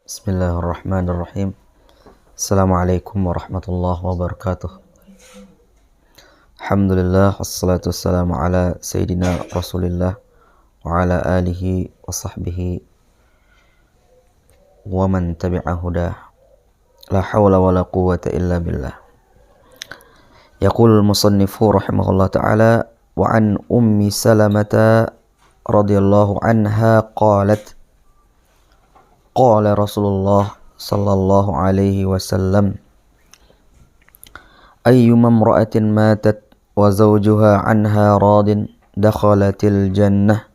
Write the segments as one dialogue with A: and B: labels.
A: Bismillahirrahmanirrahim. Assalamualaikum warahmatullahi wabarakatuh. Alhamdulillah wassalatu wassalamu ala sayyidina Rasulillah wa ala alihi wa sahbihi wa man tabi'a hudah. La hawla wa la quwwata illa billah. Yaqul al-musannifu rahimahullah ta'ala wa an ummi Salamata radhiyallahu anha qalat qala Rasulullah sallallahu alaihi wasallam ayyuma imra'atin matat wa zawjuha anha radin dakhalatil jannah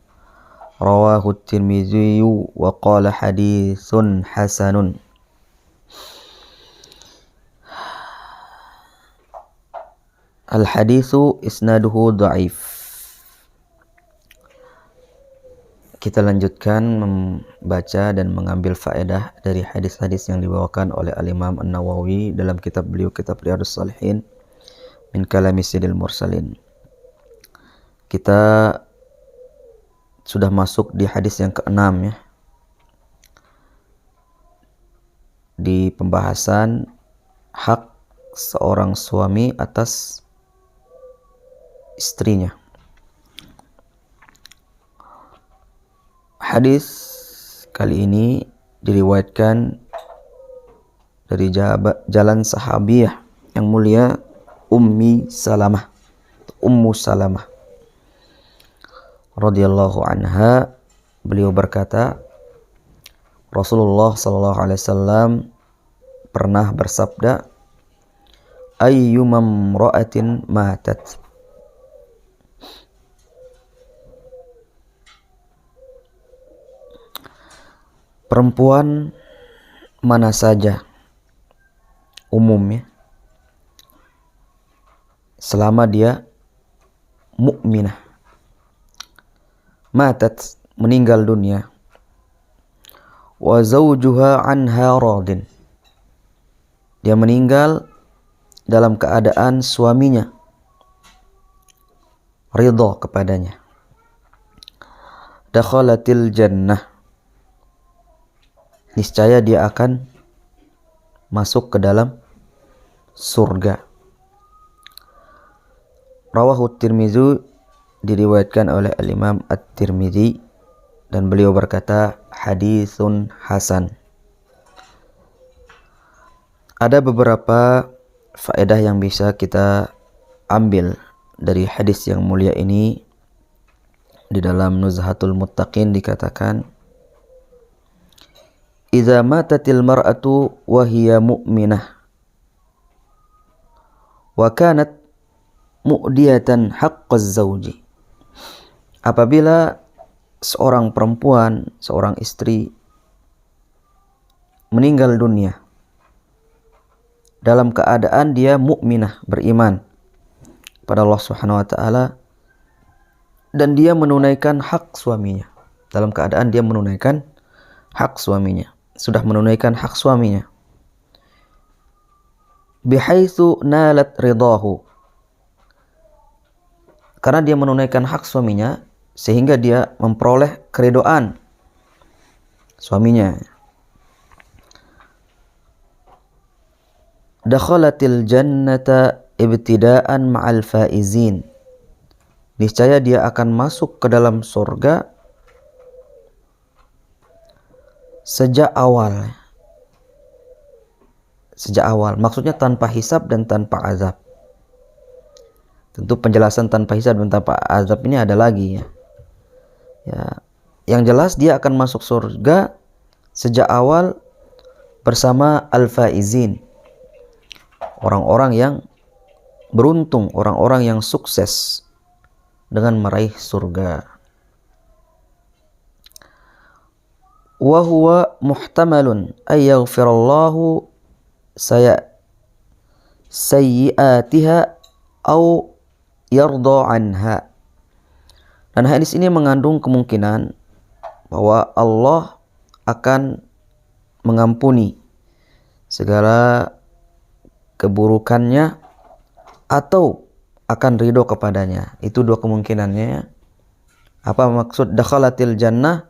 A: rawahu at-Tirmidzi wa qala haditsun hasanun. Al-haditsu isnaduhu dhaif. Kita lanjutkan membaca dan mengambil faedah dari hadis-hadis yang dibawakan oleh Al-Imam An-Nawawi dalam kitab beliau, kitab Riyadhus Shalihin min kalami Sayyidil Mursalin. Kita sudah masuk di hadis yang ke-6 ya. Di pembahasan hak seorang suami atas istrinya. Hadis kali ini diriwayatkan dari jalan sahabiyah yang mulia Ummu Salamah radhiyallahu anha. Beliau berkata, Rasulullah sallallahu alaihi wasallam pernah bersabda, ayyumam ra'atin matat, perempuan mana saja umumnya selama dia mukminah, matat meninggal dunia, wa zawjuha anha radin, dia meninggal dalam keadaan suaminya ridha kepadanya, dakhalatil jannah, niscaya dia akan masuk ke dalam surga. Rawahu Tirmidzi, diriwayatkan oleh Al-Imam At-Tirmidzi, dan beliau berkata haditsun hasan. Ada beberapa faedah yang bisa kita ambil dari hadis yang mulia ini. Di dalam Nuzhatul Muttaqin dikatakan, idza matatil mar'atu wa hiya mu'minah wa kanat mu'diyatan haqqaz zawji. Apabila seorang perempuan, seorang istri meninggal dunia dalam keadaan dia mukminah, beriman pada Allah Subhanahu wa taala, dan dia menunaikan hak suaminya, dalam keadaan dia menunaikan hak suaminya, sudah menunaikan hak suaminya, bihaitsu nalat ridahu, karena dia menunaikan hak suaminya sehingga dia memperoleh keridhaan suaminya, dakhalatil jannata ibtidaan ma'al faizin, niscaya dia akan masuk ke dalam surga sejak awal, maksudnya tanpa hisab dan tanpa azab. Tentu penjelasan tanpa hisab dan tanpa azab ini ada lagi ya. Yang jelas dia akan masuk surga sejak awal bersama al-faizin, orang-orang yang beruntung, orang-orang yang sukses dengan meraih surga. Wa huwa muhtamalun ay yaghfirallahu sayyi'atiha au yarda anha. Dan hadis ini mengandung kemungkinan bahwa Allah akan mengampuni segala keburukannya atau akan ridho kepadanya. Itu dua kemungkinannya. Apa maksud dakhalatil jannah?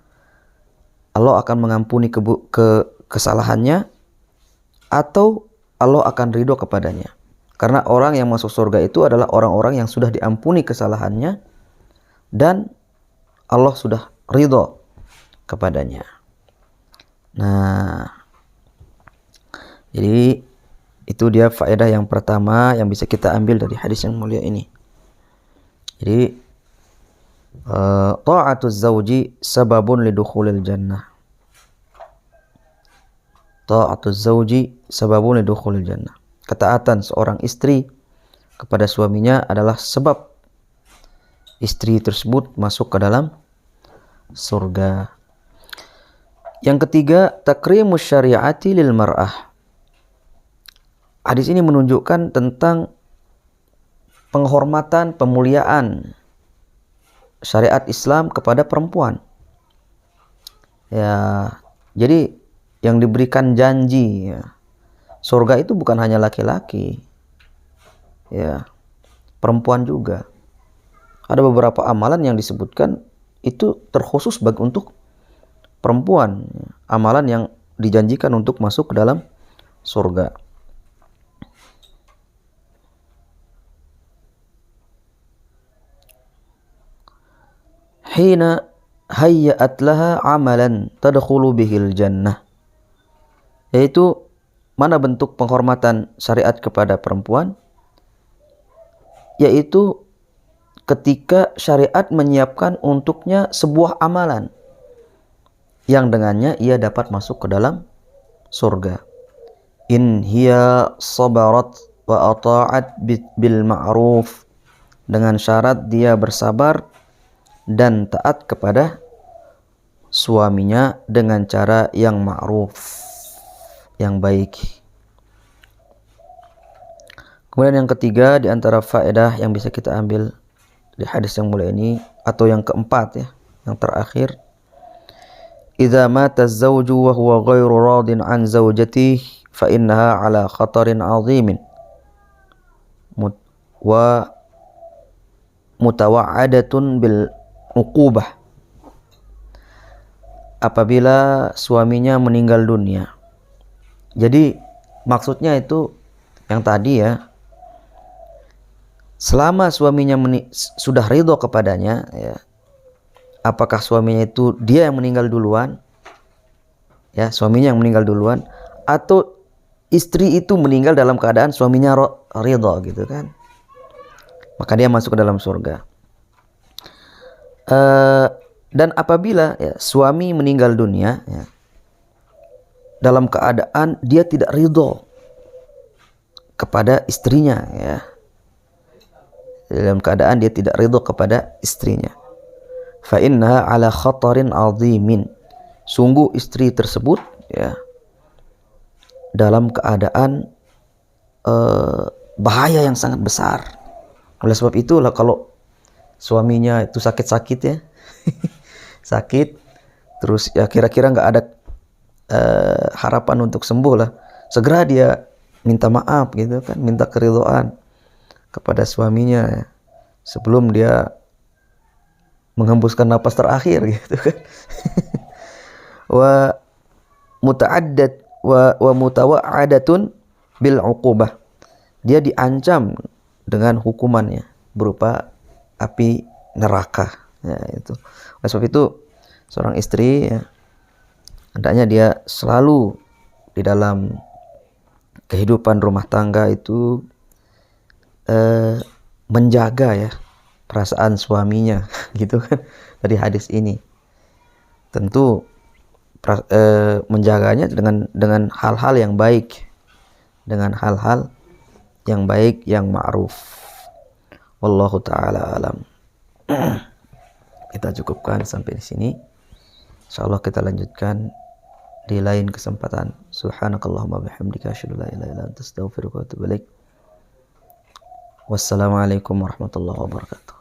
A: Allah akan mengampuni kesalahannya, atau Allah akan ridho kepadanya. Karena orang yang masuk surga itu adalah orang-orang yang sudah diampuni kesalahannya dan Allah sudah ridho kepadanya. Nah, jadi itu dia faedah yang pertama yang bisa kita ambil dari hadis yang mulia ini. Jadi ta'atuz zawji sababun lidukhulil jannah. Ta'atuz zawji sababun lidukhulil jannah. Ketaatan seorang istri kepada suaminya adalah sebab istri tersebut masuk ke dalam surga. Yang ketiga, takrimus syariati lil mar'ah. Hadis ini menunjukkan tentang penghormatan, pemuliaan syariat Islam kepada perempuan. Ya, jadi yang diberikan janji ya, surga itu bukan hanya laki-laki. Ya, perempuan juga. Ada beberapa amalan yang disebutkan itu terkhusus untuk perempuan. Amalan yang dijanjikan untuk masuk ke dalam surga. Hina hayya'at laha amalan tadkhulu bihil jannah. Yaitu mana bentuk penghormatan syariat kepada perempuan? Yaitu ketika syariat menyiapkan untuknya sebuah amalan yang dengannya ia dapat masuk ke dalam surga. In hiya sabarat wa ata'at bil ma'ruf. Dengan syarat dia bersabar dan taat kepada suaminya dengan cara yang ma'ruf, yang baik. Kemudian yang ketiga di antara faedah yang bisa kita ambil di hadis yang mulia ini, atau yang keempat ya, yang terakhir, idza mata az-zawju wa huwa ghairu radin an zawjatihi fa innaha ala khatarin 'azimin wa mutawa'adatun bil uqubah. Apabila suaminya meninggal dunia. Jadi maksudnya itu yang tadi ya, selama suaminya sudah ridho kepadanya ya, apakah suaminya itu dia yang meninggal duluan ya, suaminya yang meninggal duluan, atau istri itu meninggal dalam keadaan suaminya ridho gitu kan, maka dia masuk ke dalam surga. Dan apabila ya, suami meninggal dunia ya, dalam keadaan dia tidak ridho kepada istrinya ya, dalam keadaan dia tidak ridho kepada istrinya, fa innaha ala khatarin azimin. Sungguh istri tersebut ya dalam keadaan bahaya yang sangat besar. Oleh sebab itulah kalau suaminya itu sakit-sakit ya sakit terus ya, kira-kira nggak ada harapan untuk sembuh lah, segera dia minta maaf gitu kan, minta keridhaan kepada suaminya ya, sebelum dia menghembuskan napas terakhir gitu kan. Wa muta'addat wa mutawa'adatun bil uqubah. Dia diancam dengan hukumannya berupa api neraka ya, itu. Oleh sebab itu seorang istri ya, hendaknya dia selalu di dalam kehidupan rumah tangga itu menjaga ya perasaan suaminya gitu kan. Dari hadis ini tentu menjaganya dengan hal-hal yang baik, dengan hal-hal yang baik, yang ma'ruf. Wallahu ta'ala alam. Kita cukupkan sampai di sini. Insyaallah kita lanjutkan di lain kesempatan. Subhanakallahumma bihamdika asyhadu an la ilaha illa anta astaghfiruka wa atubu ilaik. Wassalamualaikum warahmatullahi wabarakatuh.